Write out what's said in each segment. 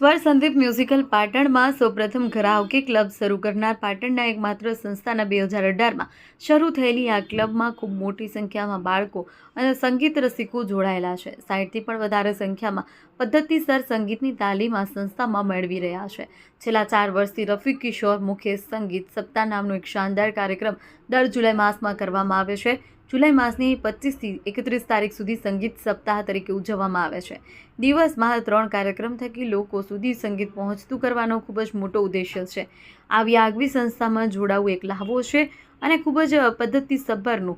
સ્વર સંદીપ મ્યુઝિકલ પાટણમાં સૌપ્રથમ કરાઓકે ક્લબ શરૂ કરનાર પાટણના એકમાત્ર સંસ્થાના 2018માં શરૂ થયેલી આ ક્લબમાં ખૂબ મોટી સંખ્યામાં બાળકો અને સંગીત રસિકો જોડાયેલા છે। 60થી પણ વધારે સંખ્યામાં પદ્ધતિસર સંગીતની તાલીમ આ સંસ્થામાં મેળવી રહ્યા છે। છેલ્લા 4 વર્ષથી રફી કિશોર મુખ્ય સંગીત સપ્તાહ નામનો એક શાનદાર કાર્યક્રમ દર જુલાઈ માસમાં કરવામાં આવે છે। જુલાઈ માસની 25 થી 31 તારીખ સુધી સંગીત સપ્તાહ તરીકે ઉજવવામાં આવે છે। દિવસમાં 3 કાર્યક્રમ થકી લોકો સુધી સંગીત પહોંચતું કરવાનો ખૂબ જ મોટો ઉદ્દેશ્ય છે। આવી આગવી સંસ્થામાં જોડાવું એક લહાવો છે અને ખૂબ જ પદ્ધતિસભરનું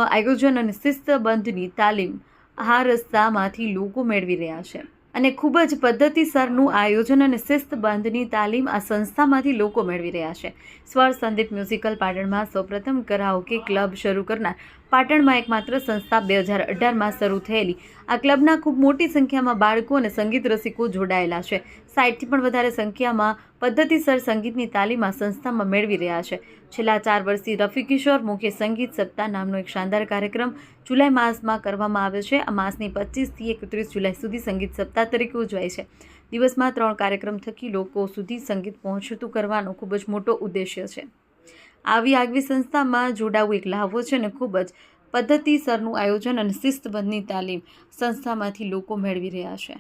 આયોજન અને શિસ્તબદ્ધની તાલીમ આ રસ્તામાંથી લોકો મેળવી રહ્યા છે અને ખૂબ જ પદ્ધતિસરનું આયોજન અને શિસ્તબદ્ધની તાલીમ આ સંસ્થામાંથી લોકો મેળવી રહ્યા છે। સ્વર સંદીપ મ્યુઝિકલ પાટણમાં સૌપ્રથમ કરાઓકે ક્લબ શરૂ કરનાર પાટણમાં એકમાત્ર સંસ્થા 2018માં શરૂ થયેલી આ ક્લબના ખૂબ મોટી સંખ્યામાં બાળકો અને સંગીત રસિકો જોડાયેલા છે। 60થી પણ વધારે સંખ્યામાં પદ્ધતિસર સંગીતની તાલીમ આ સંસ્થામાં મેળવી રહ્યા છે। છેલ્લા 4 વર્ષથી રફી કિશોર મુખ્ય સંગીત સપ્તાહ નામનો એક શાનદાર કાર્યક્રમ જુલાઈ માસમાં કરવામાં આવે છે। આ માસની 25 થી 31 જુલાઈ સુધી સંગીત સપ્તાહ તરીકે ઉજવાય છે। દિવસમાં 3 કાર્યક્રમ થકી લોકો સુધી સંગીત પહોંચતું કરવાનો ખૂબ જ મોટો ઉદ્દેશ્ય છે। આવી આગવી સંસ્થામાં જોડાવું એક લહાવો છે અને ખૂબ જ પદ્ધતિસરનું આયોજન અને શિસ્તબદ્ધની તાલીમ સંસ્થામાંથી લોકો મેળવી રહ્યા છે।